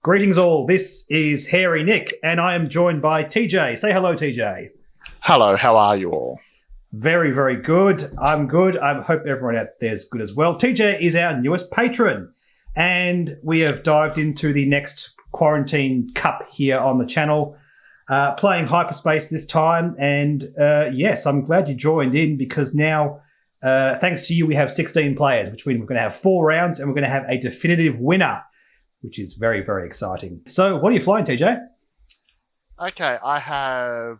Greetings all, this is Hairy Nick, and I am joined by TJ. Say hello, TJ. Hello, how are you all? Very, very good. I'm good. I hope everyone out there is good as well. TJ is our newest patron, and we have dived into the next Quarantine Cup here on the channel, playing Hyperspace this time, and yes, I'm glad you joined in because now, thanks to you, we have 16 players, which means we're going to have 4 rounds, and we're going to have a definitive winner, which is very, very exciting. So what are you flying, TJ? Okay, I have,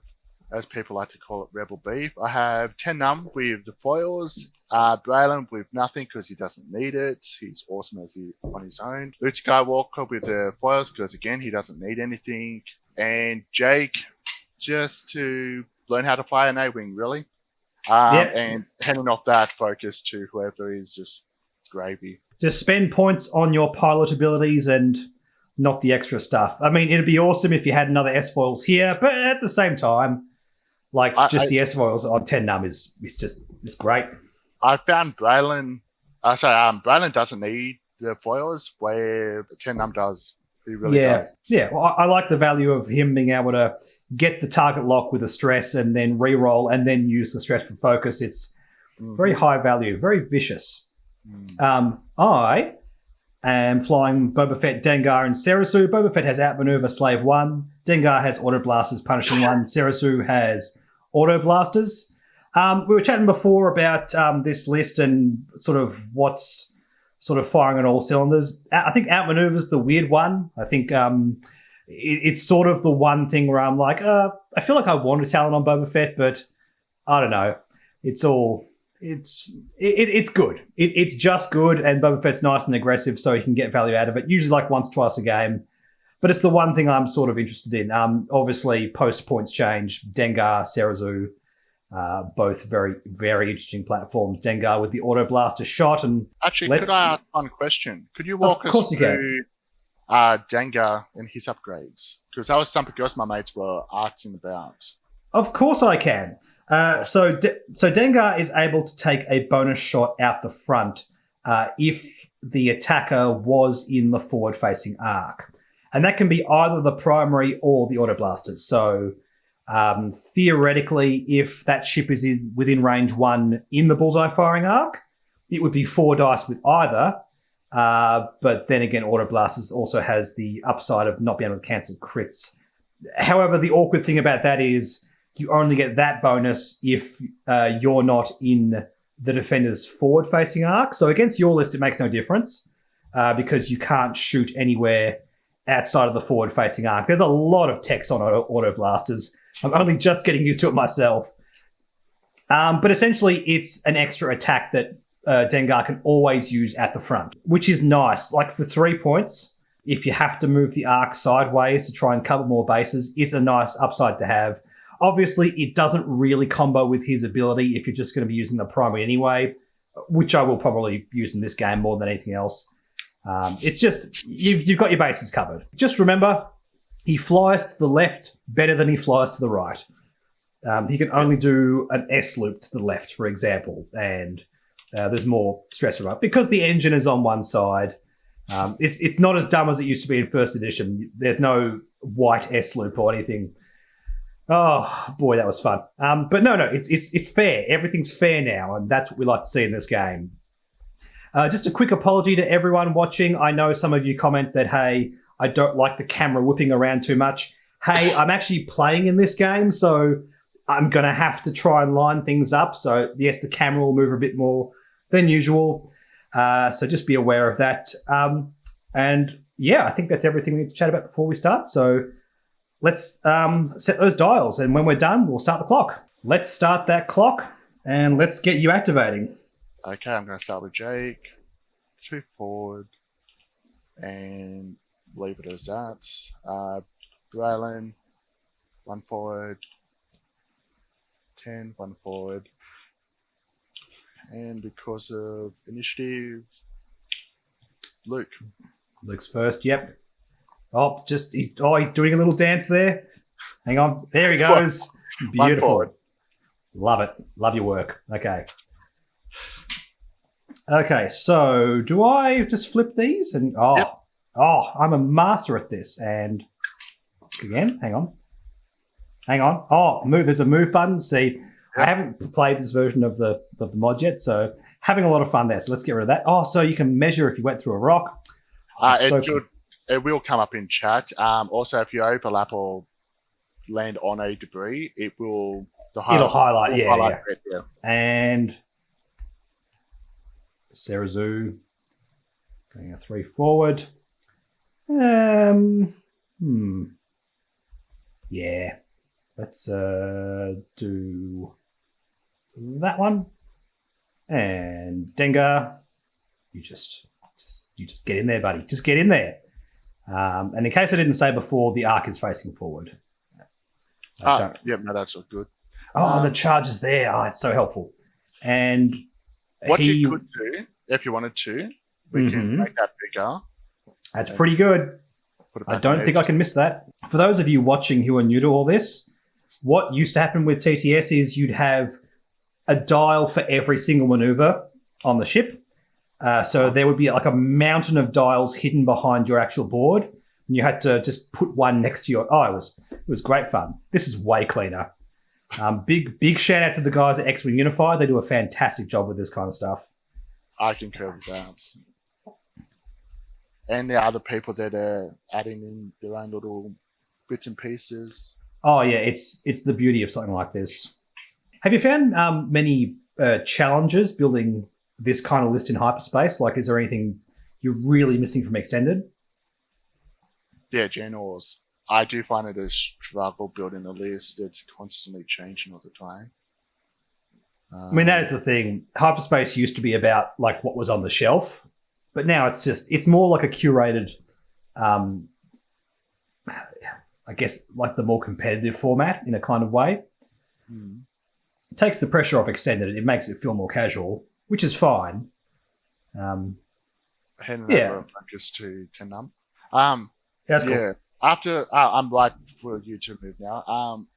as people like to call it, Rebel Beef. I have 10 num with the foils, Braylon with nothing because he doesn't need it. He's awesome on his own. Luke Skywalker with the foils because, again, he doesn't need anything. And Jake, just to learn how to fly an A-Wing, really. And handing off that focus to whoever is just gravy. Just spend points on your pilot abilities and not the extra stuff. I mean, it'd be awesome if you had another S-foils here, but at the same time, the S-foils on 10 num it's great. I found Braylon, Braylon doesn't need the foils where 10 num does. He really does. Yeah, well, I like the value of him being able to get the target lock with a stress and then re-roll and then use the stress for focus. It's very high value, very vicious. I am flying Boba Fett, Dengar, and Serasu. Boba Fett has outmaneuver Slave 1. Dengar has auto blasters, punishing 1. Serasu has auto blasters. We were chatting before about this list and sort of what's sort of firing on all cylinders. I think outmaneuver's the weird one. I think it's sort of the one thing where I'm like, I feel like I want a talent on Boba Fett, but I don't know. It's good. It's just good, and Boba Fett's nice and aggressive, so you can get value out of it. Usually like once, twice a game. But it's the one thing I'm sort of interested in. Obviously, post points change, Dengar, Serasu, both very, very interesting platforms. Dengar with the auto blaster shot, and actually, could I ask one question? Could you walk us through Dengar and his upgrades? Because that was something else my mates were asking about. Of course, I can. So Dengar is able to take a bonus shot out the front if the attacker was in the forward-facing arc. And that can be either the primary or the auto blasters. So theoretically, if that ship is within range 1 in the bullseye firing arc, it would be 4 dice with either. But then again, auto blasters also has the upside of not being able to cancel crits. However, the awkward thing about that is you only get that bonus if you're not in the defender's forward-facing arc. So against your list, it makes no difference because you can't shoot anywhere outside of the forward-facing arc. There's a lot of text on auto blasters. I'm only just getting used to it myself. But essentially, it's an extra attack that Dengar can always use at the front, which is nice. Like for 3 points, if you have to move the arc sideways to try and cover more bases, it's a nice upside to have. Obviously, it doesn't really combo with his ability if you're just going to be using the primary anyway, which I will probably use in this game more than anything else. It's just, you've got your bases covered. Just remember, he flies to the left better than he flies to the right. He can only do an S-loop to the left, for example, and there's more stress around. Because the engine is on one side, it's not as dumb as it used to be in first edition. There's no white S-loop or anything. Oh, boy, that was fun. But no, it's fair. Everything's fair now, and that's what we like to see in this game. Just a quick apology to everyone watching. I know some of you comment that, hey, I don't like the camera whipping around too much. Hey, I'm actually playing in this game, so I'm going to have to try and line things up. So, yes, the camera will move a bit more than usual. So just be aware of that. And, yeah, I think that's everything we need to chat about before we start. So let's set those dials, and when we're done, we'll start the clock. Let's start that clock, and let's get you activating. Okay, I'm going to start with Jake. 2 forward, and leave it as that. Braylon, 1 forward. 10, 1 forward. And because of initiative, Luke. Luke's first, yep. He's doing a little dance there. Hang on. There he goes. Beautiful. Love it. Love your work. Okay. Okay, so do I just flip these? And Yep. Oh, I'm a master at this. And again, hang on. Oh, move. There's a move button. See, I haven't played this version of the mod yet, so having a lot of fun there. So let's get rid of that. Oh, so you can measure if you went through a rock. It will come up in chat. Also, if you overlap or land on a debris, it'll highlight. Yeah. And Serazu going a 3 forward. Yeah. Let's do that one. And Dengar, you just get in there, buddy. Just get in there. And in case I didn't say before, the arc is facing forward. That's all good. Oh, the charge is there. Oh, it's so helpful. And what you could do, if you wanted to, we can make that bigger. That's pretty good. I don't think I can miss that. For those of you watching who are new to all this, what used to happen with TTS is you'd have a dial for every single maneuver on the ship. So there would be like a mountain of dials hidden behind your actual board. And you had to just put one next to your... Oh, it was great fun. This is way cleaner. Big shout out to the guys at X-Wing Unify. They do a fantastic job with this kind of stuff. I concur with that. And the other people that are adding in their own little bits and pieces. Oh, yeah, it's the beauty of something like this. Have you found many challenges building this kind of list in Hyperspace? Like, is there anything you're really missing from Extended? Yeah, generals. I do find it a struggle building a list. It's constantly changing all the time. I mean, that is the thing. Hyperspace used to be about like what was on the shelf, but now it's more like a curated, I guess, like the more competitive format in a kind of way. It takes the pressure off Extended. It makes it feel more casual, which is fine. Handing over focus to Tenum. That's cool. After I'm right for you to move now.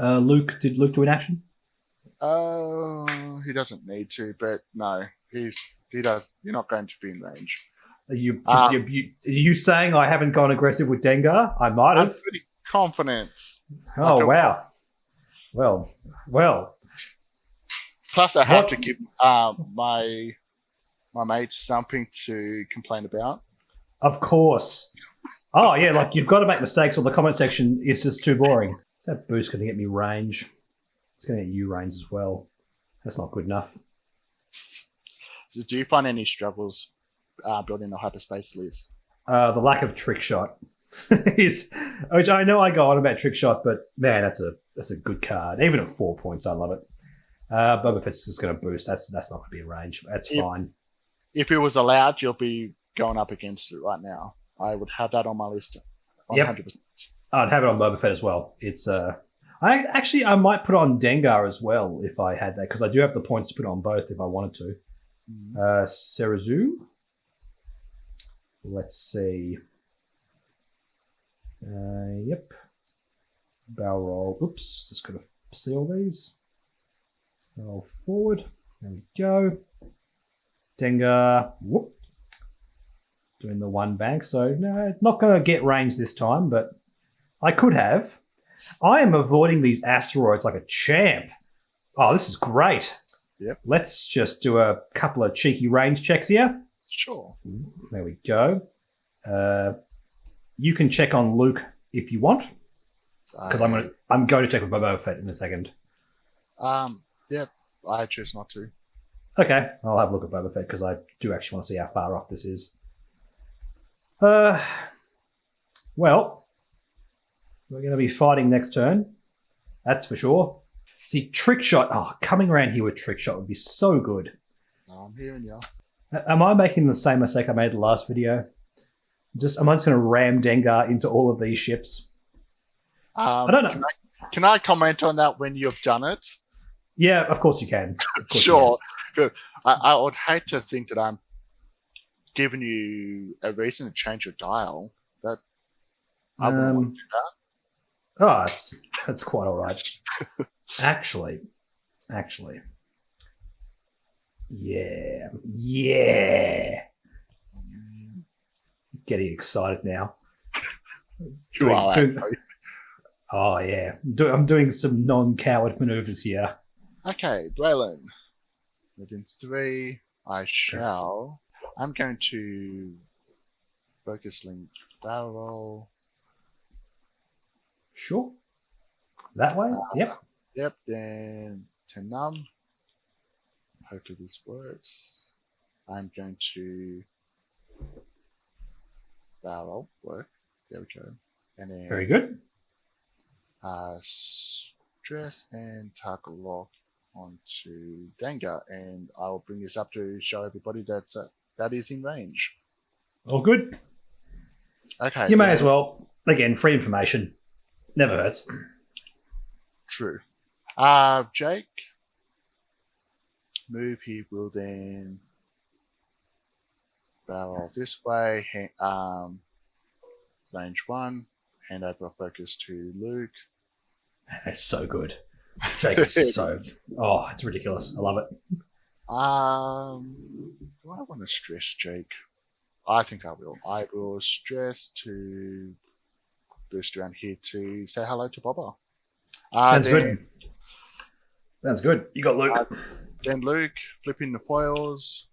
Luke, did Luke do an action? He doesn't need to, but no, he does. You're not going to be in range. Are you saying I haven't gone aggressive with Dengar? I might have. I'm pretty confident. Oh wow. Well. Plus, I have to give my mates something to complain about. Of course. Oh yeah, like you've got to make mistakes, or the comment section is just too boring. Is that boost going to get me range? It's going to get you range as well. That's not good enough. So do you find any struggles building a Hyperspace list? The lack of trick shot is, which I know I go on about trick shot, but man, that's a good card. Even at 4 points, I love it. Boba Fett's just going to boost. That's not going to be a range. That's fine. If it was allowed, you'll be going up against it right now. I would have that on my list. 100%. Yep. I'd have it on Boba Fett as well. It's I might put on Dengar as well if I had that, because I do have the points to put on both if I wanted to. Serazu. Let's see. Yep. Barrel roll. Oops. Just got to seal these. Roll forward. There we go. Dengar. Whoop. Doing the one bank. So, no, not going to get range this time, but I could have. I am avoiding these asteroids like a champ. Oh, this is great. Yep. Let's just do a couple of cheeky range checks here. Sure. There we go. You can check on Luke if you want, because I'm going to check with Boba Fett in a second. Yeah, I choose not to. Okay, I'll have a look at Boba Fett because I do actually want to see how far off this is. Well, we're going to be fighting next turn. That's for sure. See, trick shot. Oh, coming around here with trick shot would be so good. I'm hearing you. Am I making the same mistake I made the last video? Am I just going to ram Dengar into all of these ships? I don't know. Can I comment on that when you've done it? Yeah, of course you can. Sure. Good. I would hate to think that I'm giving you a reason to change your dial. That I wouldn't want to do that. Oh, that's quite all right. Actually. Yeah. getting excited now. You are, actually. Oh, yeah. I'm doing some non-coward maneuvers here. Okay, Braylon. Within 3, I'm going to focus link barrel roll. Sure. That way? Yep. Yep, then 10 num. Hopefully this works. I'm going to barrel work. There we go. And then Very good. Stress and target lock onto Dengar, and I'll bring this up to show everybody that is in range. All good. Okay. You may as well. Again, free information. Never hurts. True. Jake, move. He will then barrel this way. Range 1. Hand over focus to Luke. That's so good. Jake is so... Oh, it's ridiculous. I love it. Do I want to stress Jake? I think I will. I will stress to boost around here to say hello to Bobber. Sounds good. Sounds good. You got Luke. Then Luke, flipping the foils.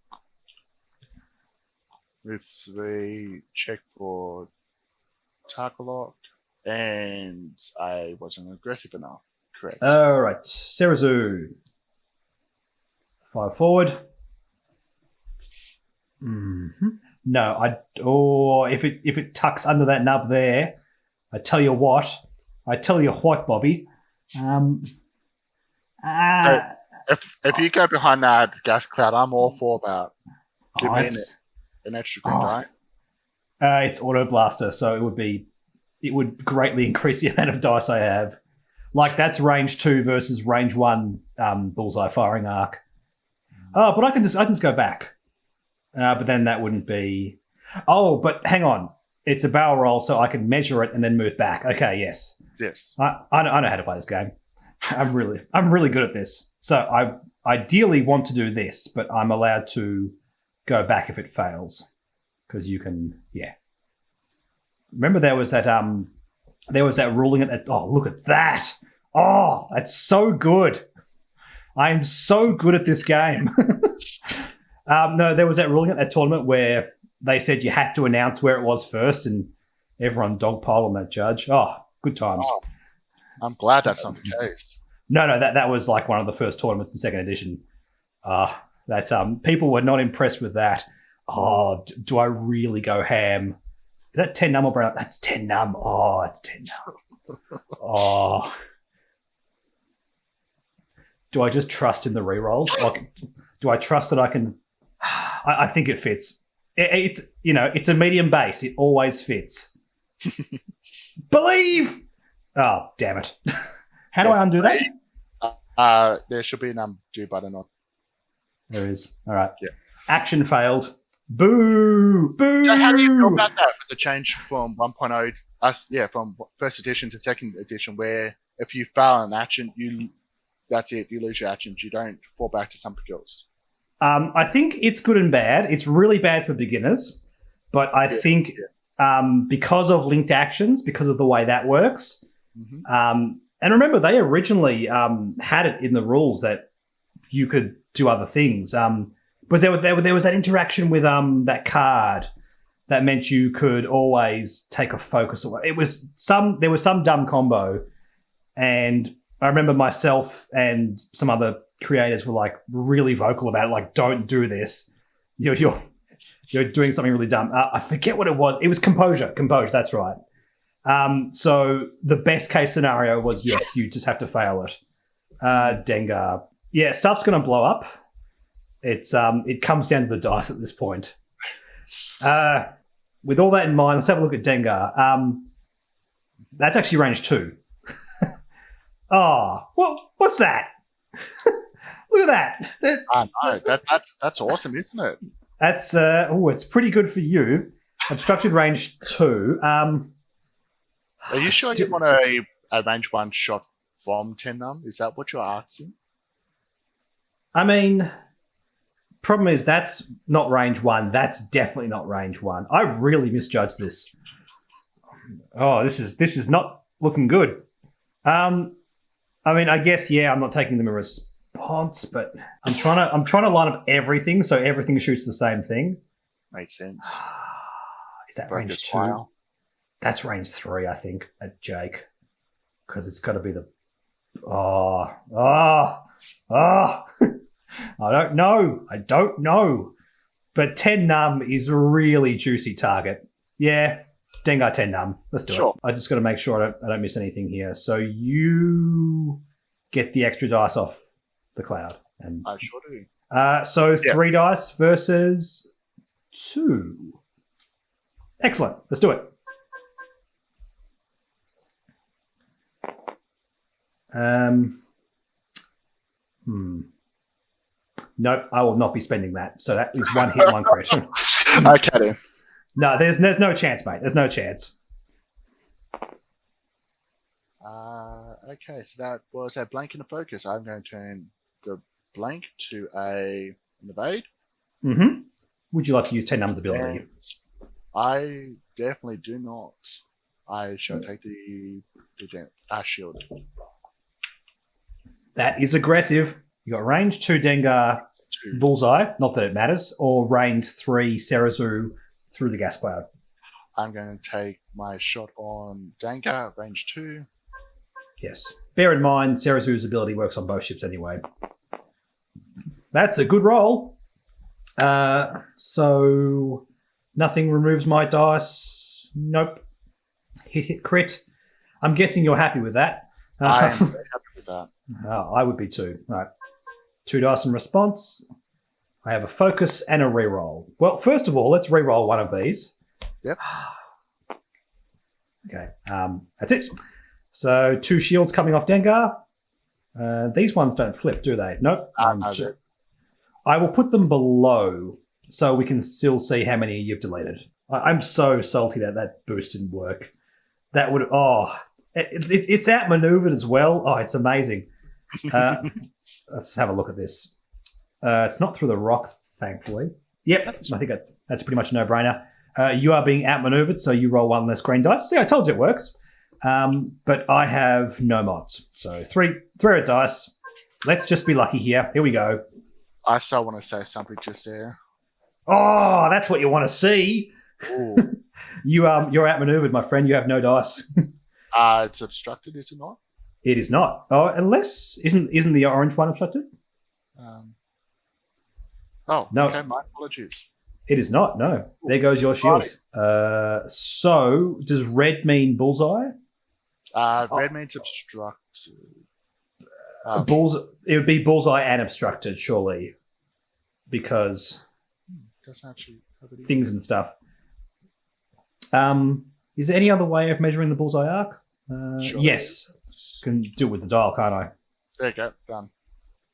Move 3, check for Tarkalok. And I wasn't aggressive enough. Correct. All right. Serazu. 5 forward. Mm-hmm. No, if it tucks under that nub there, I tell you what, Bobby. If you go behind that gas cloud, I'm all for that. Give me an extra green die. It's Auto Blaster, so it would greatly increase the amount of dice I have. Like, that's range 2 versus range 1 bullseye firing arc. Oh, but I can just go back. But then that wouldn't be... Oh, but hang on. It's a barrel roll, so I can measure it and then move back. Okay, yes. Yes. I know how to play this game. I'm really good at this. So I ideally want to do this, but I'm allowed to go back if it fails. Because you can, yeah. Remember there was that ruling at that. Oh, look at that! Oh, that's so good. I am so good at this game. No, there was that ruling at that tournament where they said you had to announce where it was first, and everyone dogpiled on that judge. Oh, good times. Oh, I'm glad that's not the case. No, that was like one of the first tournaments in second edition. People were not impressed with that. Oh, do I really go ham? Is that 10 num or brown? That's 10 num. Oh, it's 10 num. Oh. Do I just trust in the rerolls? Like, do I trust that I can... I think it fits. It's a medium base. It always fits. Believe! Oh, damn it. How do I undo that? There should be an undo button on. There is. All right. Yeah. Action failed. Boo! Boo! So how do you feel about that with the change from 1.0, from first edition to second edition, where if you fail an action, that's it. You lose your actions. You don't fall back to something else. I think it's good and bad. It's really bad for beginners, but I think because of linked actions, because of the way that works, and remember they originally had it in the rules that you could do other things. But there was that interaction with that card that meant you could always take a focus away. There was some dumb combo, and I remember myself and some other creators were like really vocal about it, like, don't do this. You're doing something really dumb. I forget what it was. It was composure. That's right. So the best case scenario was, yes, you just have to fail it. Dengar. Yeah, stuff's going to blow up. It comes down to the dice at this point. With all that in mind, let's have a look at Dengar. That's actually range 2. Oh, what's that? Look at that. I know. That's awesome, isn't it? That's it's pretty good for you. Obstructed range 2. Are you sure you want a range 1 shot from 10 num? Is that what you're asking? I mean, Problem is, that's not range 1. That's definitely not range 1. I really misjudged this. Oh, this is not looking good. I mean, I guess I'm not taking them a response, but I'm trying to line up everything so everything shoots the same thing. Makes sense. Is that range 2? Fire. That's range 3, I think, at Jake, because it's got to be the. I don't know. But 10 num is a really juicy target. Yeah, Dengar 10 num. Let's do it. I just got to make sure I don't miss anything here. So you get the extra dice off the cloud. And I sure do. So 3 dice versus 2. Excellent. Let's do it. Nope, I will not be spending that. So that is 1 hit, 1 crit. Okay then. No, there's no chance, mate. There's no chance. Okay, so that was a blank and a focus. I'm going to turn the blank to an evade. Mm-hmm. Would you like to use 10 num's ability? And I definitely do not. I shall take the shield. That is aggressive. You got range 2 Dengar, bullseye, not that it matters, or range 3 Serazu through the gas cloud. I'm going to take my shot on Dengar, range 2. Yes. Bear in mind, Serazu's ability works on both ships anyway. That's a good roll. So nothing removes my dice. Nope. Hit, crit. I'm guessing you're happy with that. I am very happy with that. I would be too. All right. 2 dice in response. I have a focus and a reroll. Well, first of all, let's reroll one of these. Yep. Okay. That's it. So 2 shields coming off Dengar. These ones don't flip, do they? Nope. I will put them below so we can still see how many you've deleted. I'm so salty that boost didn't work. That would... It's outmaneuvered as well. Oh, it's amazing. Let's have a look at this. It's not through the rock, thankfully. Yep, I think that's pretty much a no-brainer. You are being outmaneuvered, so you roll 1 less green dice. See, I told you it works. But I have no mods. So 3 red dice. Let's just be lucky here. Here we go. I still want to say something just there. Oh, that's what you want to see. You're outmaneuvered, my friend. You have no dice. It's obstructed, is it not? It is not. Oh, unless isn't the orange one obstructed? No. Okay, my apologies. It is not. No. There goes your shields. So does red mean bullseye? Red means obstructed. It would be bullseye and obstructed, surely, because doesn't actually things and stuff. Is there any other way of measuring the bullseye arc? Sure. Yes. Can do it with the dial, can't I? There you go. Done.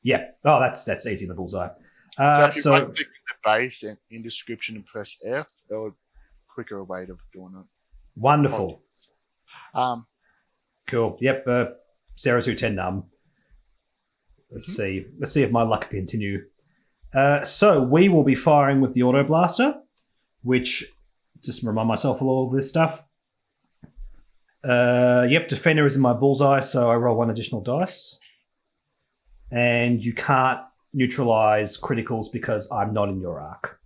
Yeah. Oh, that's easy in the bullseye. So if you want to click the base and in description and press F, it'll quicker way of doing it. Wonderful. Cool. Yep. Serazu 10 num. Let's see if my luck can continue. So we will be firing with the auto blaster, which just remind myself of all this stuff. Yep, defender is in my bullseye, so I roll 1 additional dice. And you can't neutralize criticals because I'm not in your arc.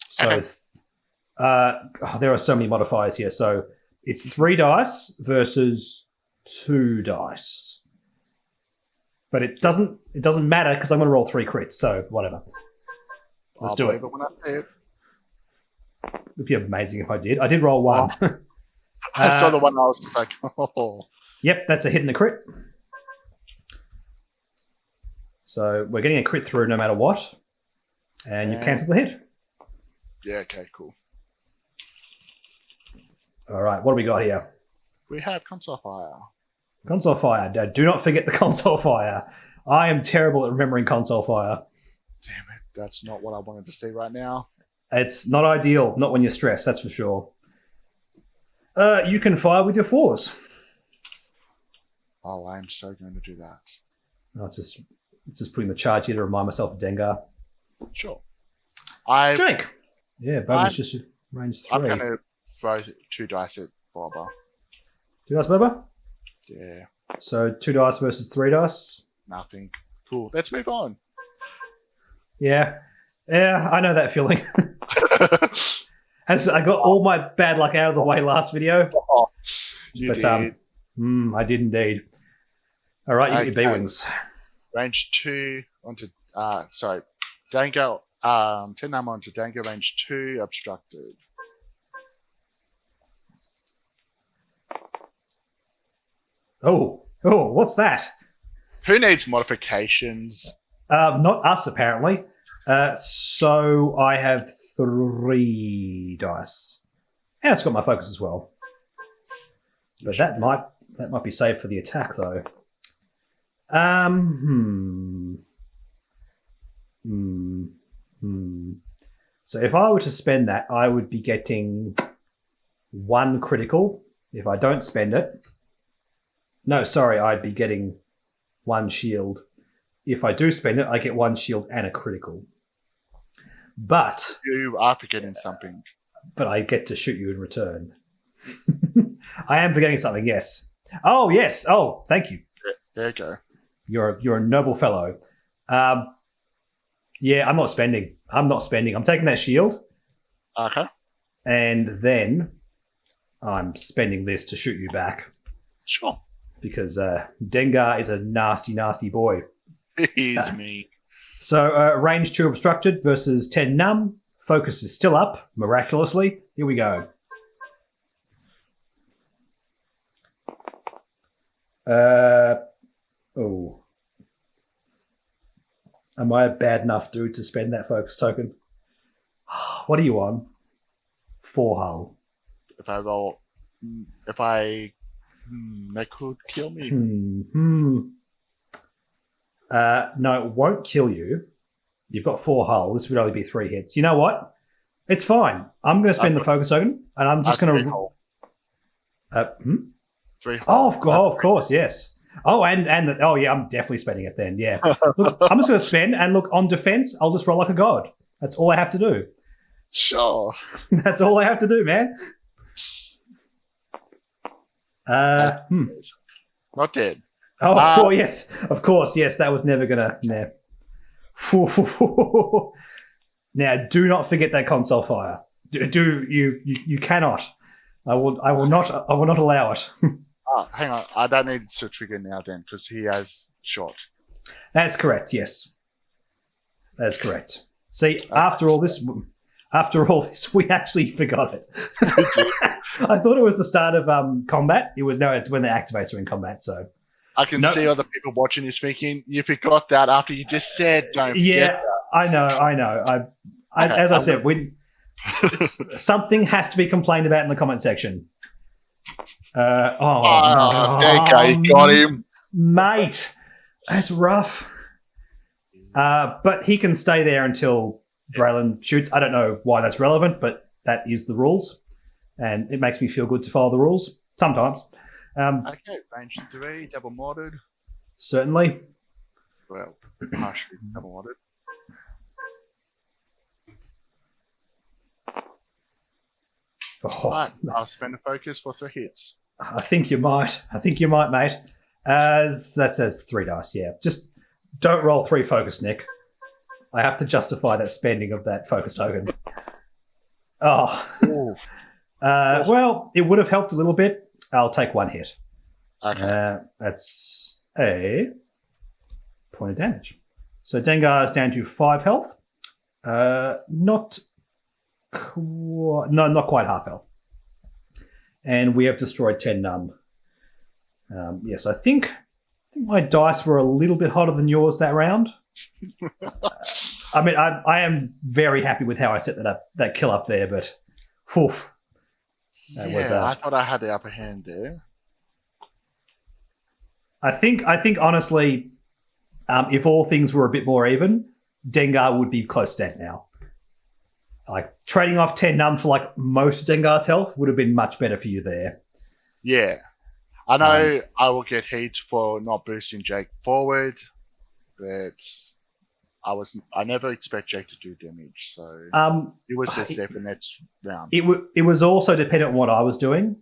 So there are so many modifiers here. So it's 3 dice versus 2 dice. But it doesn't matter because I'm going to roll 3 crits, so whatever. Let's do it. When I say it. It'd be amazing if I did. I did roll 1. I saw the one I was just like, oh. Yep, that's a hit and a crit. So we're getting a crit through no matter what. And you cancel the hit. Yeah, okay, cool. All right, what do we got here? We have console fire. Console fire. Now, do not forget the console fire. I am terrible at remembering console fire. Damn it, that's not what I wanted to see right now. It's not ideal, not when you're stressed, that's for sure. You can fire with your 4s. Oh, I am so going to do that. I'll just putting the charge here to remind myself of Dengar. Sure. Jake. Yeah, Boba's just range 3. I'm going to throw 2 dice at Boba. 2 dice, Boba? Yeah. So 2 dice versus 3 dice? Nothing. Cool. Let's move on. Yeah. Yeah, I know that feeling. As I got all my bad luck out of the way last video. You did. I did indeed. All right, you get your B-Wings. Range 2 onto... Dengar. 10 number onto Dengar. Range 2, obstructed. Oh, what's that? Who needs modifications? Not us, apparently. So I have 3 dice. And it's got my focus as well. But that might be saved for the attack, though. So if I were to spend that, I would be getting 1 critical. If I don't spend it... No, sorry, I'd be getting 1 shield. If I do spend it, I get 1 shield and a critical. But... You are forgetting something. But I get to shoot you in return. I am forgetting something, yes. Oh, yes. Oh, thank you. There you go. You're a noble fellow. Yeah, I'm not spending. I'm taking that shield. Okay. And then I'm spending this to shoot you back. Sure. Because Dengar is a nasty, nasty boy. He's me. So range 2 obstructed versus 10 numb. Focus is still up, miraculously. Here we go. Am I a bad enough dude to spend that focus token? What are you on? 4 hull. That could kill me. No, it won't kill you. You've got 4 hull. This would only be 3 hits. You know what? It's fine. I'm going to spend the focus token, and I'm just going to... 3 hull. Oh, of course, yes. Oh, and yeah, I'm definitely spending it then, yeah. Look, I'm just going to spend, and look, on defense, I'll just roll like a god. That's all I have to do. Sure. That's all I have to do, man. Not dead. Oh, yes. Of course, yes. That was never gonna. Nah. Now, do not forget that console fire. You cannot. I will not allow it. Hang on. I don't need to trigger now then because he has shot. That's correct. Yes, that's correct. See, after all this, we actually forgot it. I thought it was the start of combat. It's when the activates are in combat. So I can see other people watching this thinking, you forgot that after you just said don't forget that. I know. As I said, something has to be complained about in the comment section. There you got him. Mate, that's rough. But he can stay there until Braylon shoots. I don't know why that's relevant, but that is the rules. And it makes me feel good to follow the rules. Sometimes. Okay, range 3, double modded. Certainly. Well, partially double modded. Right, I'll spend a focus for 3 hits. I think you might, mate. That says 3 dice, yeah. Just don't roll 3 focus, Nick. I have to justify that spending of that focus token. Oh. Well, it would have helped a little bit. I'll take 1 hit. Okay. That's a point of damage. So Dengar is down to 5 health. Not quite half health. And we have destroyed 10 numb. Yes, I think my dice were a little bit hotter than yours that round. I mean, I am very happy with how I set that kill up there, but oof. I thought I had the upper hand there. I think honestly, if all things were a bit more even, Dengar would be close to death now. Like trading off 10 numb for like most of Dengar's health would have been much better for you there. Yeah. I know I will get heat for not boosting Jake forward, but I never expect Jake to do damage, so it was just there for the next round. It was also dependent on what I was doing.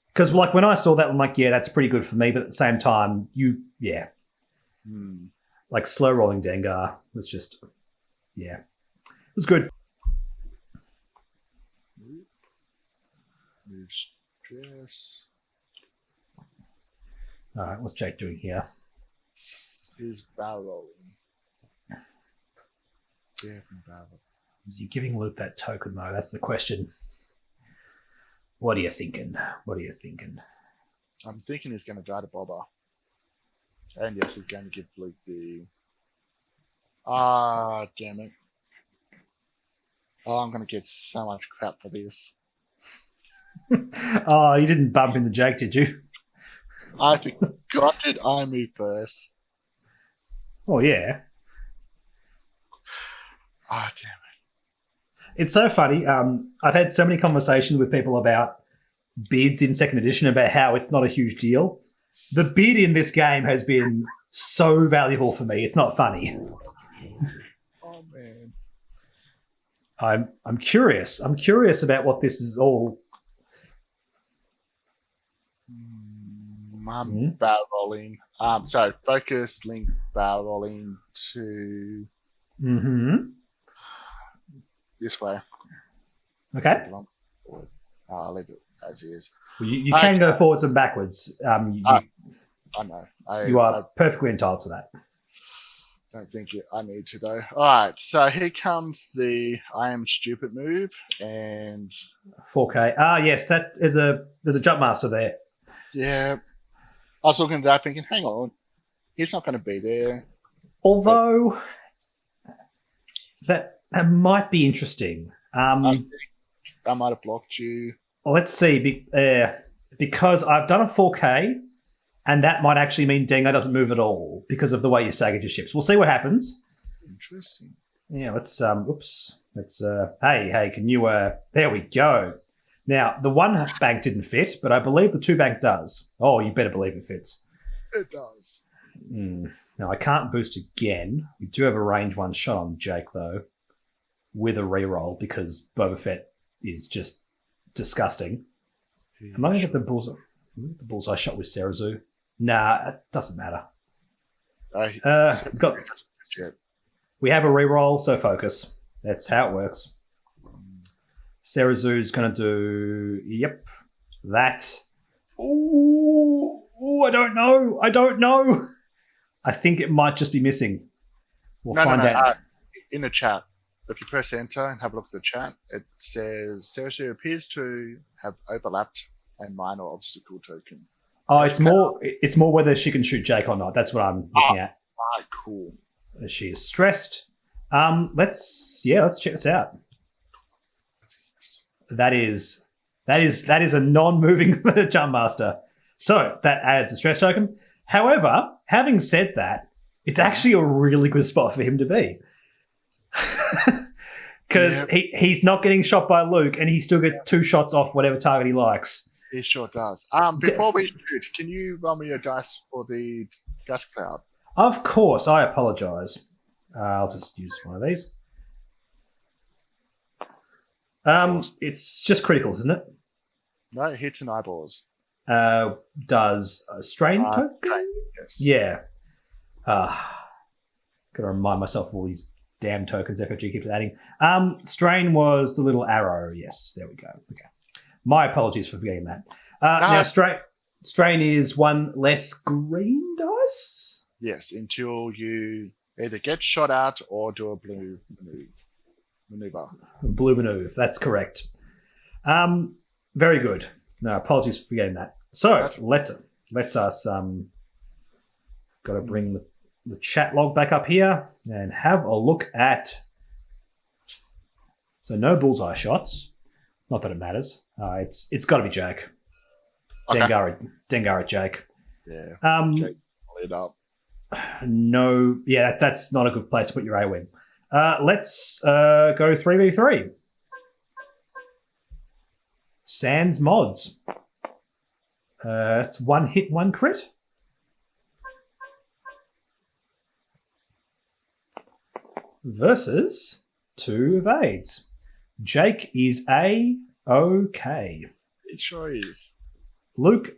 Because like when I saw that, I'm like, yeah, that's pretty good for me. But at the same time, like slow rolling Dengar was just, it was good. Move stress. All right, what's Jake doing here? He's barrel rolling. Is he giving Luke that token though? That's the question. What are you thinking? I'm thinking he's going to die to Bobber. And yes, he's going to give Luke the... damn it. Oh, I'm going to get so much crap for this. Oh, you didn't bump into Jake, did you? I forgot it. I moved first. Oh, yeah. Oh, damn it. It's so funny. I've had so many conversations with people about bids in second edition about how it's not a huge deal. The bid in this game has been so valuable for me. It's not funny. Oh, man. I'm curious. I'm curious about what this is all. I'm barrel rolling. So focus, link, barrel rolling to this way. Okay. I'll leave it as is. Well, you can go forwards and backwards. I know. You are perfectly entitled to that. Don't think I need to though. All right, so here comes the I am stupid move and 4K. Yes, there's a jump master there. Yeah, I was looking at that thinking, hang on, he's not going to be there. Although that might be interesting. I might have blocked you. Well, let's see. Because I've done a 4K, and that might actually mean Dengar doesn't move at all because of the way you staggered your ships. We'll see what happens. Interesting. Yeah, let's hey, can you there we go. Now, the one bank didn't fit, but I believe the 2 bank does. Oh, you better believe it fits. It does. Now, I can't boost again. We do have a range 1 shot on Jake, though, with a reroll because Boba Fett is just disgusting. Am I going to get the bullseye shot with Sarazu? Nah, it doesn't matter. We have a reroll, so focus. That's how it works. Sarazu's going to do, that. Ooh, I don't know. I think it might just be missing. We'll find out. In the chat, if you press enter and have a look at the chat, it says Sarazu appears to have overlapped a minor obstacle token. Oh, it's more whether she can shoot Jake or not. That's what I'm looking at. Cool. She is stressed. Let's check this out. That is a non-moving jump master. So that adds a stress token. However, having said that, it's actually a really good spot for him to be. Because he's not getting shot by Luke and he still gets 2 shots off whatever target he likes. He sure does. Before we shoot, can you run me your dice for the gas cloud? Of course, I apologise. I'll just use one of these. It's just criticals, isn't it? No, hits and eyeballs. Does a strain token? Strain, yes. Yeah. Gotta remind myself of all these damn tokens FFG keeps adding. Strain was the little arrow. Yes, there we go. Okay. My apologies for forgetting that. Now, strain is 1 less green dice? Yes, until you either get shot at or do a blue maneuver. Blue maneuver, that's correct. Very good. No, apologies for forgetting that. So let us got to bring the chat log back up here and have a look at. So no bullseye shots. Not that it matters. It's got to be Jake. Okay. Dengar at Jake. Yeah. Jake lit up. No, yeah, that's not a good place to put your A-wing. Let's go 3v3. Sans mods. It's 1 hit, 1 crit. versus 2 evades. Jake is A-OK. It sure is. Luke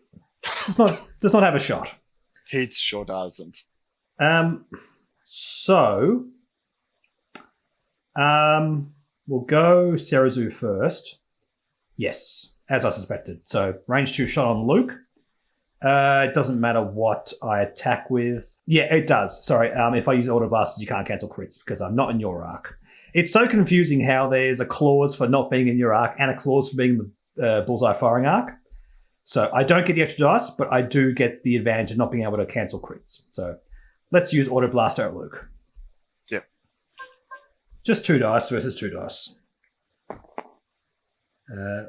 does not have a shot. He sure doesn't. So we'll go Serazu first. Yes, as I suspected. So range 2 shot on Luke. It doesn't matter what I attack with. Yeah, it does. Sorry. If I use auto blasters, you can't cancel crits because I'm not in your arc. It's so confusing how there's a clause for not being in your arc and a clause for being in the bullseye firing arc. So I don't get the extra dice, but I do get the advantage of not being able to cancel crits. So let's use auto blaster at Luke. Yep. Just 2 dice versus 2 dice.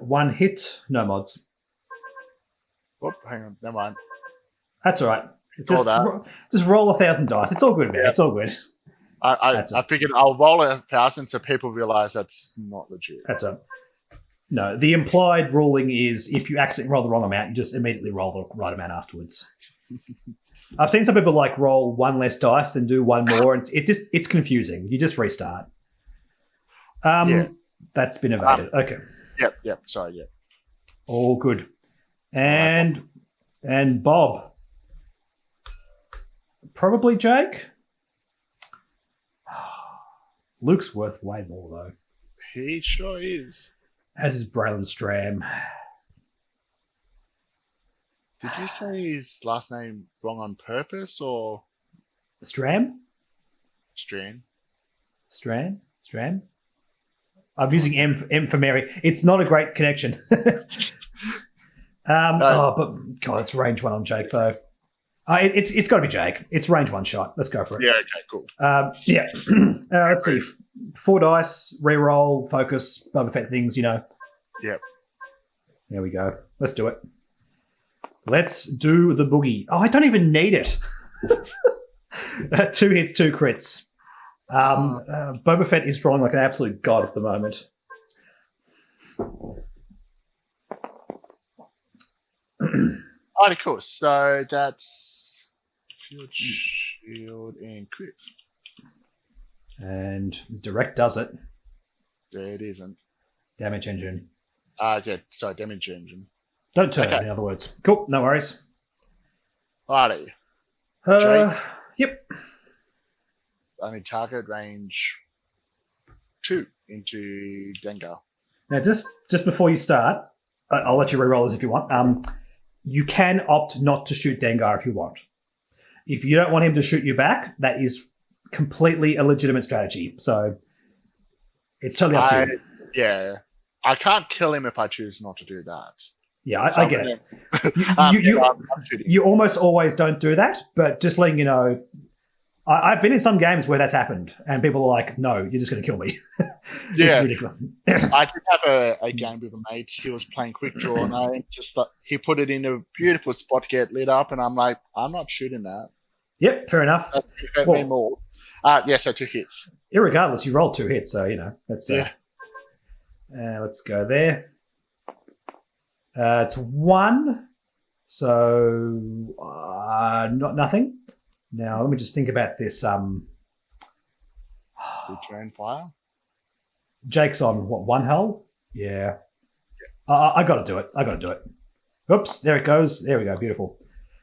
1 hit, no mods. Oh, hang on. Never mind. That's all right. Just roll 1,000 dice. It's all good, man. Yeah. It's all good. I figured I'll roll 1,000 so people realize that's not legit. That's all. No, the implied ruling is if you accidentally roll the wrong amount, you just immediately roll the right amount afterwards. I've seen some people like roll 1 less dice than do 1 more, and it's confusing. You just restart. That's been evaded. Okay. Yep. Sorry, yeah. All good. And Bob. Probably Jake. Luke's worth way more though. He sure is. As is Braylon Stram. Did you say his last name wrong on purpose or Stram? Strand? Stram? I'm using M for Mary. It's not a great connection. But God, it's range 1 on Jake though. It's got to be Jake. It's range 1 shot. Let's go for it. Yeah. Okay. Cool. Let's see. 4 dice, reroll, focus, Boba Fett things. Yep. There we go. Let's do it. Let's do the boogie. Oh, I don't even need it. 2 hits, 2 crits. Boba Fett is drawing like an absolute god at the moment. Alright, cool. So that's shield, and crit. And direct does it. It isn't. Damage engine. Sorry, damage engine. Don't turn it, in other words. Cool, no worries. Alrighty. Jake? Yep. Only target range 2 into Dengar. Now, just before you start, I'll let you reroll this if you want. You can opt not to shoot Dengar if you want. If you don't want him to shoot you back, that is completely a legitimate strategy. So it's totally up to you. Yeah. I can't kill him if I choose not to do that. Yeah, I get it. You almost always don't do that, but just letting you know, I've been in some games where that's happened, and people are like, no, you're just going to kill me. It's ridiculous. I did have a game with a mate. He was playing quick draw, and I just he put it in a beautiful spot to get lit up, and I'm like, I'm not shooting that. Yep, fair enough. Me more. So 2 hits. Irregardless, you rolled 2 hits, so, that's... let's go there. It's 1, so nothing. Now, let me just think about this. Return fire? Jake's on, 1 hull? Yeah. I got to do it. Oops, there it goes. There we go, beautiful.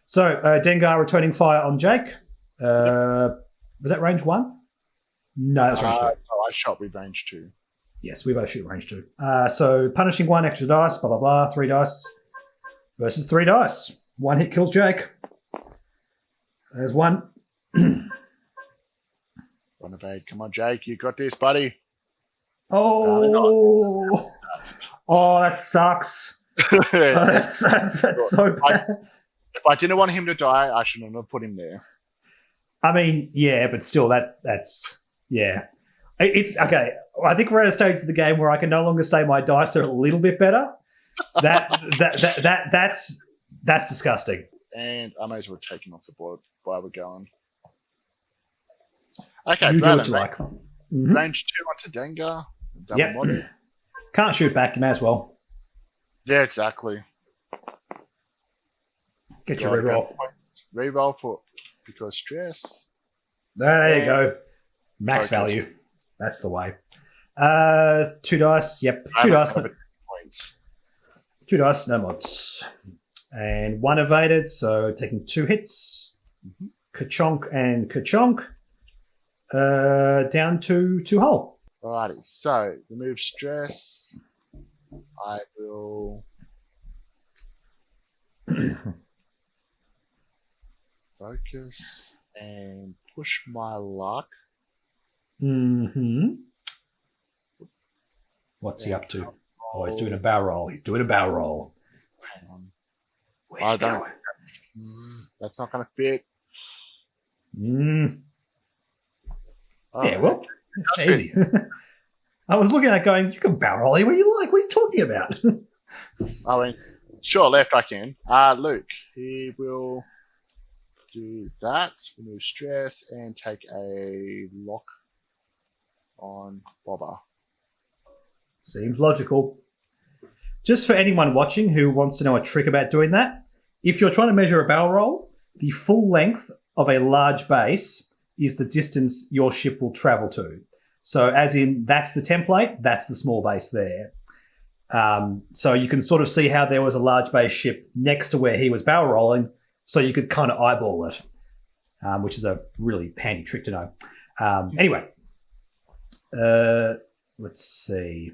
So, Dengar returning fire on Jake. Was that range 1? No, that's range 2. I shot with range 2. Yes, we both shoot range 2. So, punishing 1 extra dice, blah, blah, blah, 3 dice versus 3 dice. 1 hit kills Jake. There's 1. 1 evade. Come on, Jake. You got this, buddy. Oh, that sucks. That's so bad. If I didn't want him to die, I shouldn't have put him there. I mean, yeah, but still, that's yeah. It's okay. I think we're at a stage of the game where I can no longer say my dice are a little bit better. That's disgusting. And I may as well take him off the board while we're going. Okay, you do what you like. Range 2 onto Dengar. Yep. Can't shoot back. You may as well. Yeah, exactly. Get your reroll. Reroll because stress. There you go. Max value. That's the way. 2 dice. Yep. I 2 don't dice. have points. 2 dice, no mods. And 1 evaded, so taking 2 hits. Mhm. Ka-chonk and ka-chonk. Down to 2 hull. Alrighty, so remove stress. I will focus and push my luck. Mm-hmm. What's he up to? Oh, he's doing a barrel roll. He's doing a barrel roll. Hang on. Where's he going? That's not going to fit. Oh, Yeah, well, that's easy. I was looking at it going, you can barrel roll anywhere you like. What are you talking about? I mean, sure, left I can. Luke, he will do that. Remove stress and take a lock on Bobber. Seems logical. Just for anyone watching who wants to know a trick about doing that, if you're trying to measure a barrel roll, the full length of a large base is the distance your ship will travel to. So as in, that's the template, that's the small base there. So you can sort of see how there was a large base ship next to where he was barrel rolling, so you could kind of eyeball it, which is a really handy trick to know. Anyway, let's see.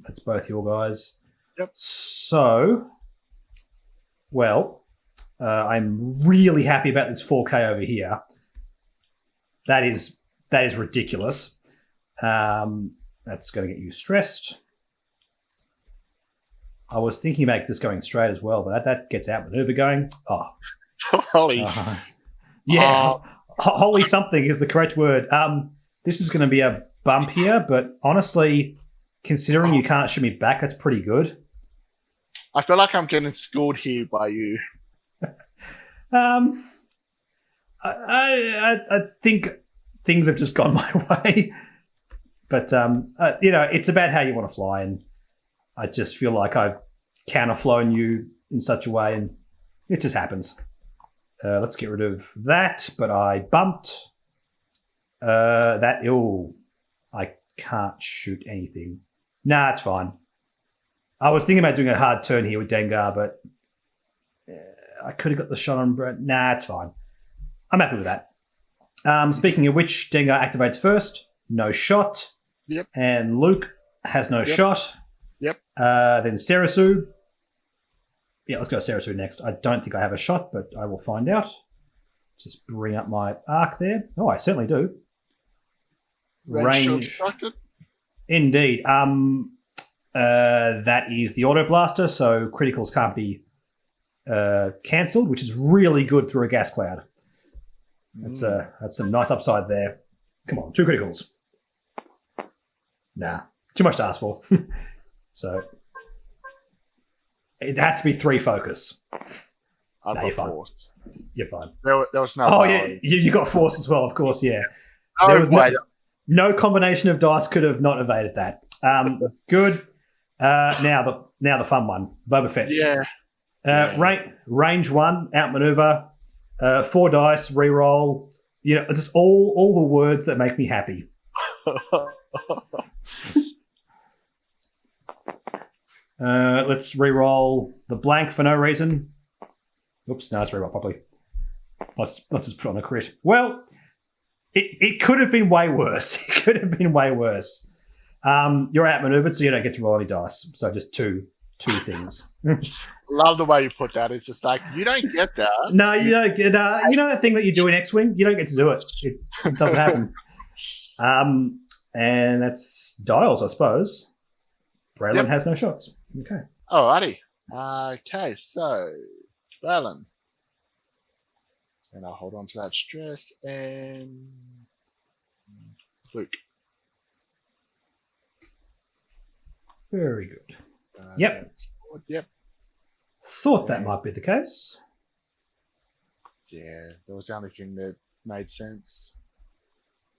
That's both your guys. Yep. So, well, I'm really happy about this 4K over here. That is ridiculous. That's going to get you stressed. I was thinking about just going straight as well, but that gets outmaneuver going. Oh, Holy. yeah, holy something is the correct word. This is going to be a bump here, but honestly, considering you can't shoot me back, that's pretty good. I feel like I'm getting schooled here by you. I think things have just gone my way, but it's about how you want to fly, and I just feel like I've counterflown you in such a way, and it just happens. Let's get rid of that, but I bumped that. Oh, I can't shoot anything. Nah, it's fine. I was thinking about doing a hard turn here with Dengar, but I could have got the shot on Brett. Nah, it's fine. I'm happy with that. Speaking of which, Dengar activates first. No shot. Yep. And Luke has no shot. Yep. Then Sarasu. Yeah, let's go Sarasu next. I don't think I have a shot, but I will find out. Just bring up my arc there. Oh, I certainly do. Range. Indeed. That is the auto blaster, so criticals can't be cancelled, which is really good through a gas cloud. That's some nice upside there. Come on, 2 criticals. Nah, too much to ask for. So it has to be 3 focus. I've Nah, got you're fine. force. You're fine. There was no. Oh yeah, you got force as well, of course. Yeah. Oh, There was wait. no combination of dice could have not evaded that. Good. Now the fun one, Boba Fett. Yeah. Range 1, outmaneuver, 4 dice, reroll. Just all the words that make me happy. Let's reroll the blank for no reason. Oops, no, let's reroll properly. Let's just put on a crit. Well, it could have been way worse. It could have been way worse. You're outmaneuvered, so you don't get to roll any dice. So just two things. Love the way you put that. It's just like, you don't get that. No, you don't get. You know that thing that you do in X-Wing? You don't get to do it. It doesn't happen. And that's dials, I suppose. Braylon has no shots. Okay. Alrighty. Okay, so Braylon. And I'll hold on to that stress. And Luke. Very good. Yep. Yep. Thought that might be the case. Yeah, that was the only thing that made sense.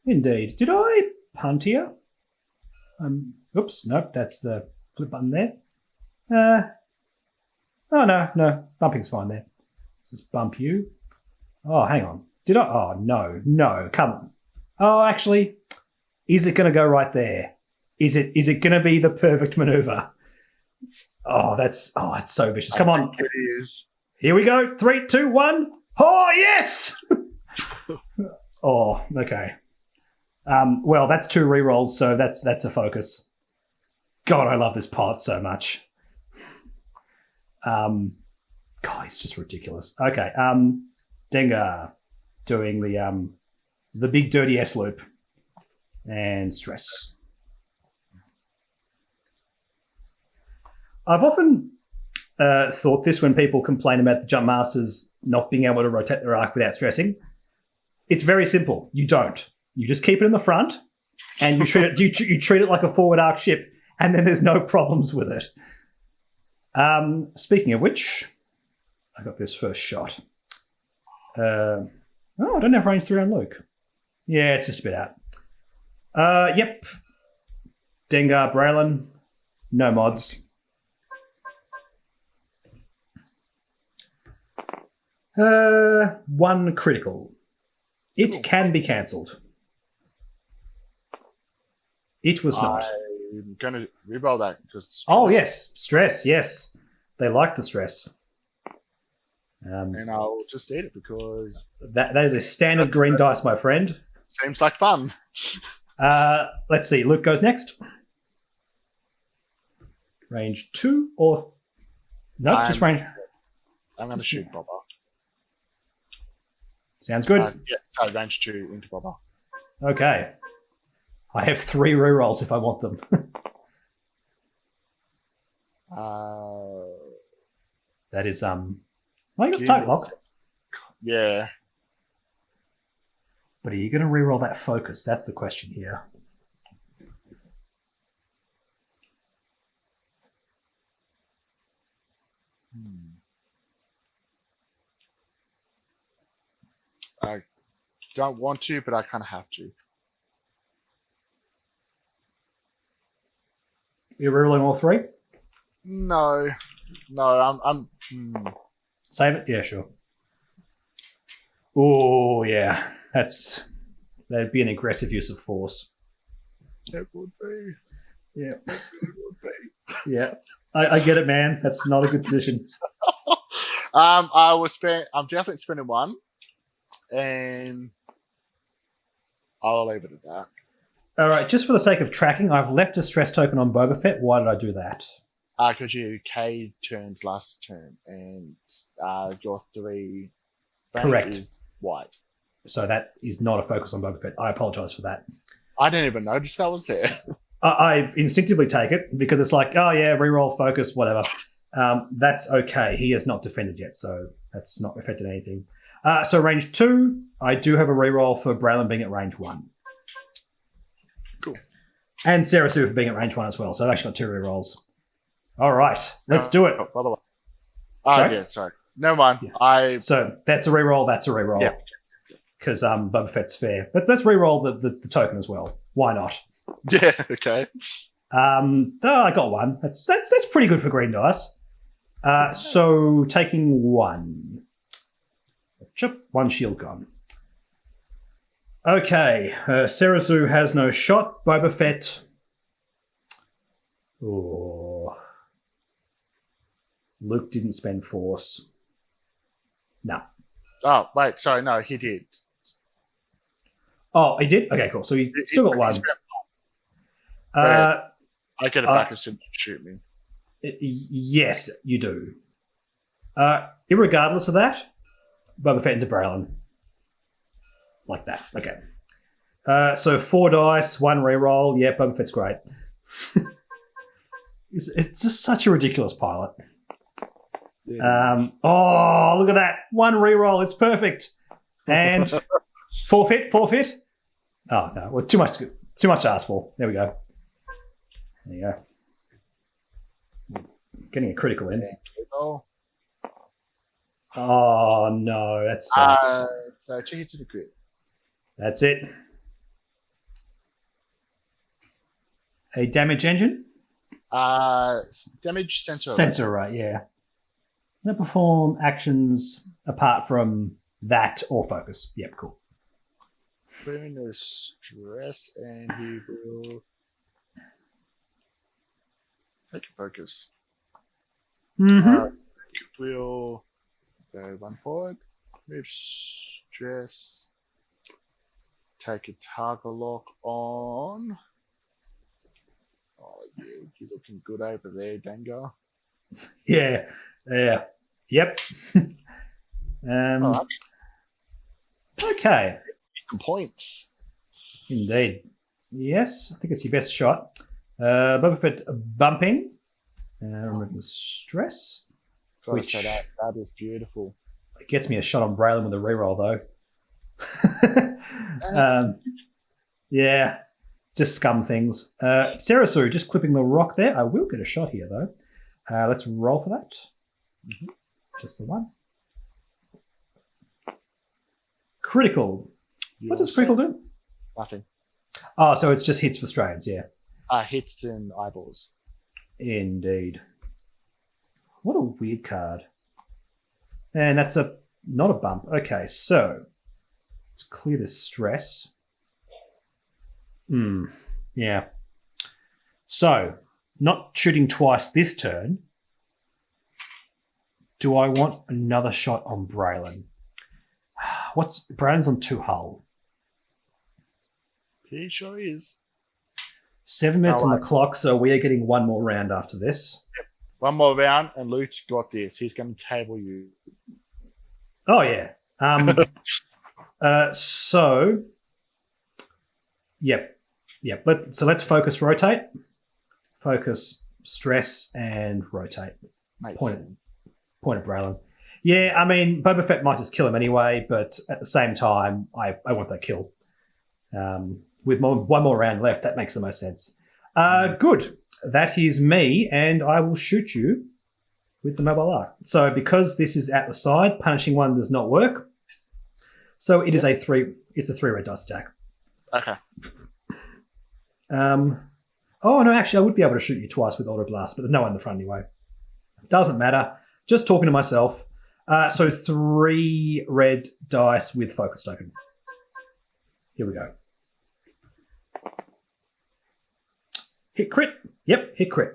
Indeed. Did I punt here? Oops, nope, that's the flip button there. Oh, no, bumping's fine there. Let's just bump you. Oh, hang on. Did I? Oh, no, come on. Oh, actually, Is it going to go right there? Is it going to be the perfect maneuver? Oh, it's so vicious. Come on. It is. Here we go. 3, 2, 1. Oh, yes! Oh, okay. Well, that's 2 rerolls, so that's a focus. God, I love this pilot so much. God, he's just ridiculous. Okay, Dengar doing the big dirty S loop and stress. I've often thought this when people complain about the jump masters not being able to rotate their arc without stressing. It's very simple. You don't. You just keep it in the front, and you treat it. You treat it like a forward arc ship, and then there's no problems with it. Speaking of which, I got this first shot. I don't have range 3 on Luke. Yeah, it's just a bit out. Yep. Dengar, Braylon, no mods. One critical. It can be cancelled. It was not. I'm going to reroll that because. Oh yes, stress. Yes, they like the stress. And I'll just eat it because that is a standard green dice, my friend. Seems like fun. Let's see. Luke goes next. Range 2 or no? Just range. I'm going to shoot Bobber. Sounds good. Yeah, so range 2 into Bobber. Okay. I have 3 rerolls if I want them. That is I got tight lock. Yeah. But are you going to reroll that focus? That's the question here. I don't want to, but I kind of have to. You're rerolling all 3? No, I'm. Save it? Yeah, sure. Oh, yeah. That'd be an aggressive use of force. It would be. Yeah. It would be. Yeah. I get it, man. That's not a good position. I'm definitely spending 1, and I'll leave it at that. All right. Just for the sake of tracking, I've left a stress token on Boba Fett. Why did I do that? Because you K turned last turn, and your 3 Correct. is white. So that is not a focus on Boba Fett. I apologize for that. I didn't even notice that was there. I instinctively take it because it's like, oh yeah, reroll, focus, whatever. That's okay. He has not defended yet, so that's not affected anything. So range 2, I do have a reroll for Braylon being at range 1. Cool. And Sarah Sue for being at range 1 as well. So I've actually got 2 rerolls. All right, let's do it. Oh, by the way. Yeah, sorry. Never mind. Yeah. So that's a reroll, that's a reroll. Yeah. Because Boba Fett's fair. Let's reroll the token as well. Why not? Yeah, okay. I got 1. That's pretty good for green dice. So taking 1. Chip, 1 shield gone. Okay, Serazu has no shot. Boba Fett. Oh. Luke didn't spend force. No. Oh, wait, sorry, no, he did. Oh, he did? Okay, cool. So he still got 1. I get it back as soon as you shoot me. Yes, you do. Irregardless of that, Boba Fett into Braylon. Like that. Okay. So 4 dice, 1 reroll. Yeah, Boba Fett's great. It's just such a ridiculous pilot. Oh, look at that. 1 reroll. It's perfect. And forfeit. Oh, no. Well, too much to ask for. There we go. There you go. Getting a critical in. Oh, no. That sucks. So 2 hits and a crit. That's it. A damage engine? Damage sensor. Sensor, right, yeah. They perform actions apart from that or focus. Yep, cool. clearing the stress, and he will take a focus. We'll go one forward, move stress, take a target lock on. Oh, yeah, you're looking good over there, Dengar. Yeah. Yep. Okay. Some points. Indeed. Yes, I think it's your best shot. Boba Fett bumping. Removing stress. Gotta say that is beautiful. It gets me a shot on Braylon with a reroll, though. Yeah, just scum things. Sarah Sue, just clipping the rock there. I will get a shot here, though. Let's roll for that. Just the one. Critical. What does critical do? Nothing. Oh, so it's just hits for strains, yeah. Hits and eyeballs. Indeed. What a weird card. And that's not a bump. Okay, so let's clear the stress. Yeah. So, not shooting twice this turn. Do I want another shot on Braylon? Braylon's on 2 hull. He sure is. 7 minutes on the clock, so we are getting one more round after this. Yep. One more round, and Luke's got this. He's going to table you. Oh, yeah. So, yep. So let's focus, rotate. Focus, stress, and rotate. Point at Braylon. Yeah, I mean, Boba Fett might just kill him anyway, but at the same time, I want that kill. With one more round left, that makes the most sense. Good. That is me, and I will shoot you with the mobile arc. So because this is at the side, punishing one does not work. So it is a 3 red dice attack. Okay. Oh, no, actually, I would be able to shoot you twice with Auto Blast, but there's no one in the front anyway. Doesn't matter. Just talking to myself. So 3 red dice with focus token. Here we go. Hit crit. Yep, hit crit.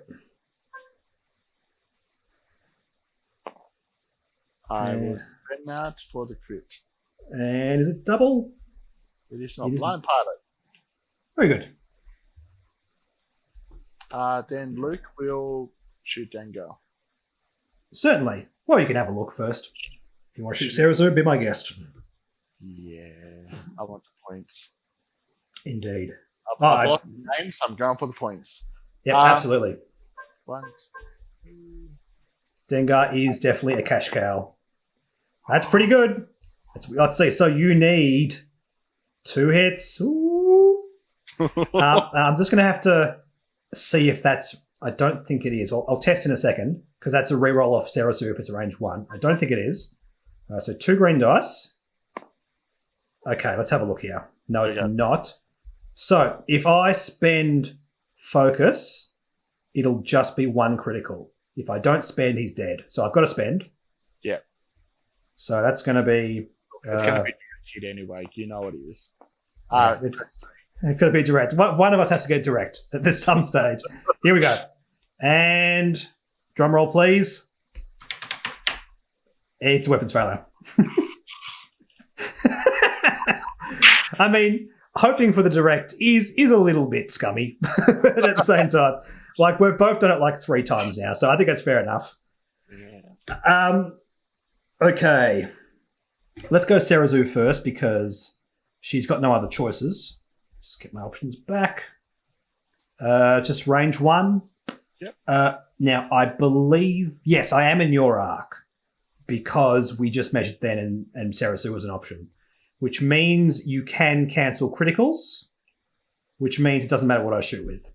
I will spend that for the crit. And is it double? It is not. Blind pilot. Very good. Then Luke will shoot Dengar. Certainly. Well, you can have a look first. If you want to shoot Sarah Zoo, be my guest. Yeah, I want the points. Indeed. I've lost the name, so I'm going for the points. Yeah, absolutely. 1, 2. Dengar is definitely a cash cow. That's pretty good. Let's see. So you need 2 hits. Ooh. I'm just going to have to see if that's... I don't think it is. I'll test in a second because that's a reroll off Sarah Sue if it's a range 1. I don't think it is. So 2 green dice. Okay, let's have a look here. No, it's not. So if I spend focus, it'll just be 1 critical. If I don't spend, he's dead. So I've got to spend. Yeah. So that's going to be... it's going to be guaranteed anyway. You know what it is. It's going to be direct. One of us has to get direct at some stage. Here we go. And drum roll, please. It's a weapons failure. I mean, hoping for the direct is a little bit scummy, but at the same time, like we've both done it like 3 times now, so I think that's fair enough. Yeah. Okay. Let's go Sarah Zoo first because she's got no other choices. Just get my options back. Just range 1. Yep. Now, I believe, yes, I am in your arc because we just measured then and Sarah Sue was an option, which means you can cancel criticals, which means it doesn't matter what I shoot with.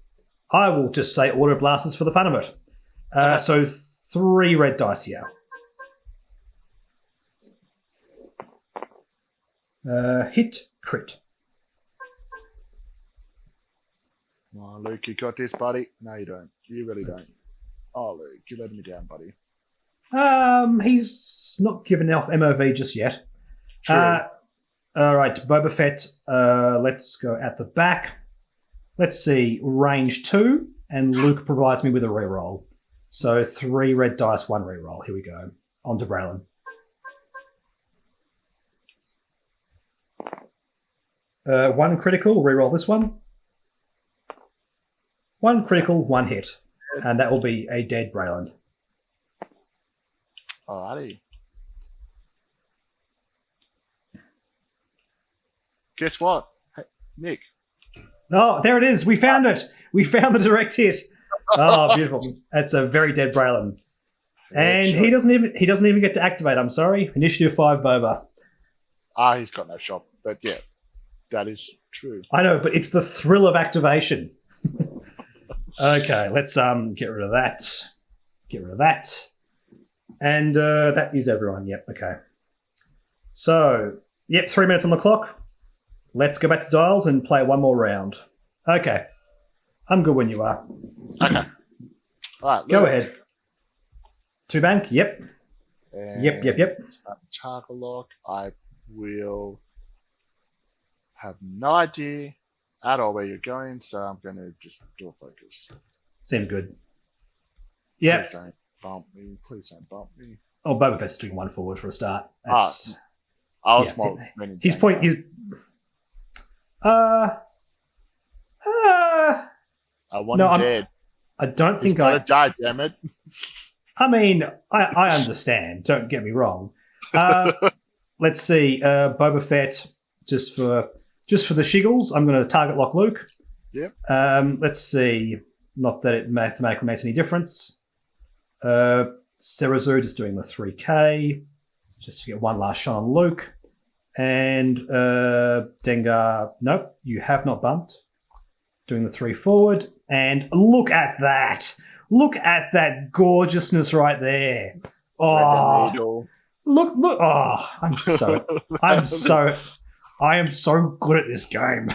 I will just say auto blasters for the fun of it. So 3 red dice here. Hit, crit. Oh, Luke, you got this, buddy. No, you don't. You really don't. Oh, Luke, you let me down, buddy. He's not given off MOV just yet. True. All right, Boba Fett. Let's go at the back. Let's see, range 2, and Luke provides me with a reroll. So 3 red dice, 1 reroll. Here we go. On to Braylon. One critical, reroll this one. 1 critical, 1 hit. And that will be a dead Braylon. Alrighty. Guess what? Hey, Nick. Oh, there it is. We found it. We found the direct hit. Oh, beautiful. That's a very dead Braylon. And he doesn't even get to activate, I'm sorry. Initiative 5, Boba. He's got no shot. But yeah, that is true. I know, but it's the thrill of activation. Okay, let's get rid of that. Get rid of that. And that is everyone. Yep, okay. So, yep, 3 minutes on the clock. Let's go back to dials and play one more round. Okay. I'm good when you are. Okay. All right. Go ahead. 2 bank. Yep. And Yep. Target lock. I will have no idea at all where you're going, so I'm going to just do a focus. Seems good. Yep. Please don't bump me. Please don't bump me. Oh, Boba Fett's doing 1 forward for a start. I was more. He's point. He's. I want him dead. I don't think He's gotta die, damn it. I mean, I understand. Don't get me wrong. Let's see. Boba Fett, just for the shiggles, I'm going to target lock Luke. Yep. Let's see. Not that it mathematically makes any difference. Serazu just doing the 3K, just to get one last shot on Luke. And Dengar, nope, you have not bumped. Doing the 3 forward. And look at that. Look at that gorgeousness right there. Oh, look. Oh, I am so good at this game.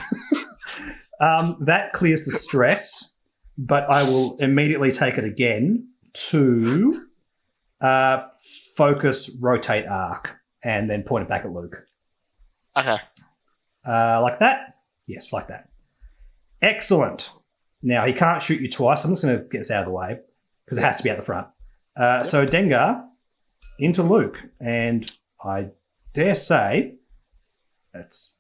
That clears the stress, but I will immediately take it again to focus, rotate arc, and then point it back at Luke. Okay. Like that? Yes, like that. Excellent. Now, he can't shoot you twice. I'm just going to get this out of the way because it has to be at the front. So Dengar into Luke, and I dare say it's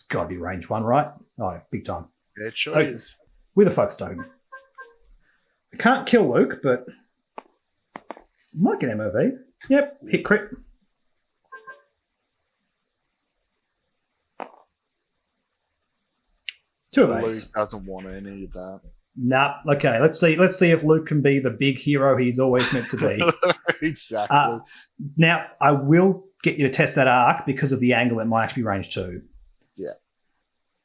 got to be range 1, right? Oh, big time. It sure is. With a focus token. I can't kill Luke, but might get MOV. Yep, hit crit. Two of Luke eights. doesn't want any of that. Nah. Okay. Let's see if Luke can be the big hero he's always meant to be. Exactly. Now I will get you to test that arc because of the angle. It might actually be range 2. Yeah.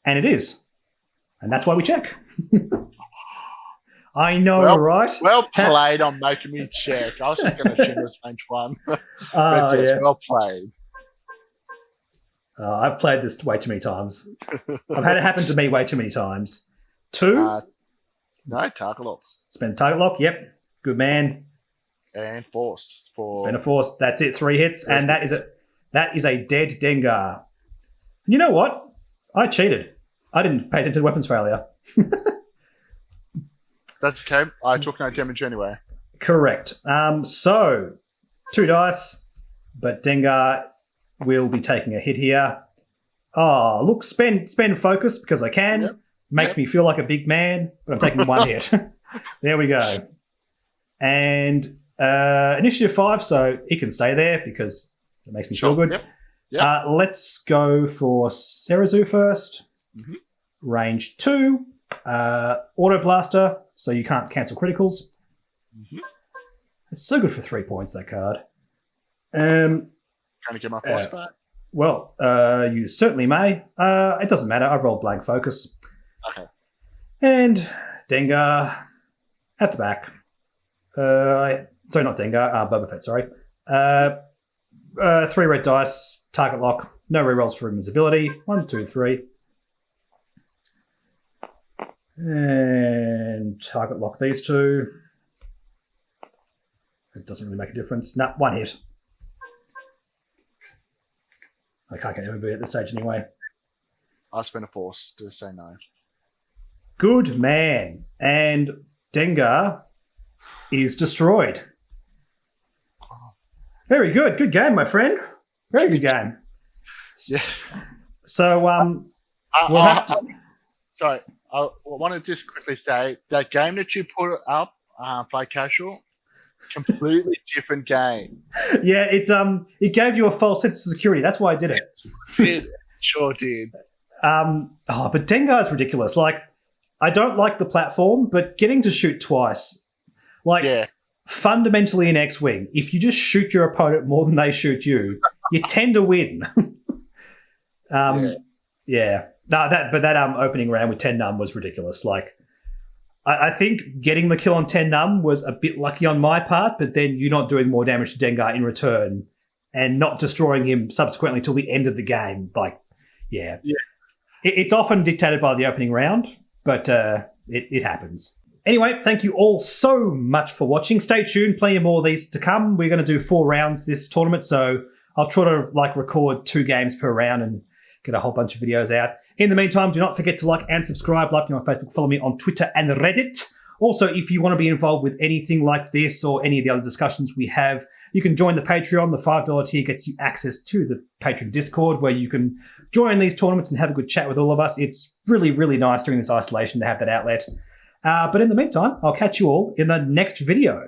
And it is, and that's why we check. I know, right? Well played on making me check. I was just going to assume it was range 1. But yes, yeah. well played. I've played this way too many times. I've had it happen to me way too many times. 2? No, target lock. Spend target lock. Yep. Good man. And force. Spend a force. That's it. 3 hits. And that is a dead Dengar. And you know what? I cheated. I didn't pay attention to weapons failure. That's okay. I took no damage anyway. Correct. So 2 dice, but Dengar will be taking a hit here. Oh, look, spend focus because I can. Yep. Makes me feel like a big man, but I'm taking 1 hit. There we go. And initiative 5, so he can stay there because it makes me feel good. Yep. Let's go for Serazu first. Mm-hmm. Range 2. Auto blaster, so you can't cancel criticals. Mm-hmm. It's so good for 3 points, that card. Trying to get my force back? Well, you certainly may. It doesn't matter. I've rolled blank focus. Okay. And Dengar at the back. Sorry, not Dengar. Boba Fett, sorry. 3 red dice, target lock. No rerolls for invisibility. 1, 2, 3. And target lock these 2. It doesn't really make a difference. Nah, 1 hit. I can't get MVP at this stage anyway. I spent a force to say no. Good man. And Dengar is destroyed. Very good. Good game, my friend. Very good game. Yeah. So, we'll have to... Sorry, I want to just quickly say that game that you put up, Play Casual, completely different game. Yeah, it gave you a false sense of security. That's why I did it. Sure did. But Dengar is ridiculous. Like, I don't like the platform, but getting to shoot twice, fundamentally in X-Wing, if you just shoot your opponent more than they shoot you, you tend to win. Yeah. No, that opening round with 10 num was ridiculous. Like, I think getting the kill on 10 num was a bit lucky on my part, but then you not doing more damage to Dengar in return and not destroying him subsequently till the end of the game. Like, yeah. It's often dictated by the opening round, but it happens. Anyway, thank you all so much for watching. Stay tuned, plenty more of these to come. We're going to do 4 rounds this tournament, so I'll try to record 2 games per round and get a whole bunch of videos out. In the meantime, do not forget to like and subscribe. Like me on Facebook, follow me on Twitter and Reddit. Also, if you want to be involved with anything like this or any of the other discussions we have, you can join the Patreon. The $5 tier gets you access to the Patreon Discord where you can join these tournaments and have a good chat with all of us. It's really, really nice during this isolation to have that outlet. But in the meantime, I'll catch you all in the next video.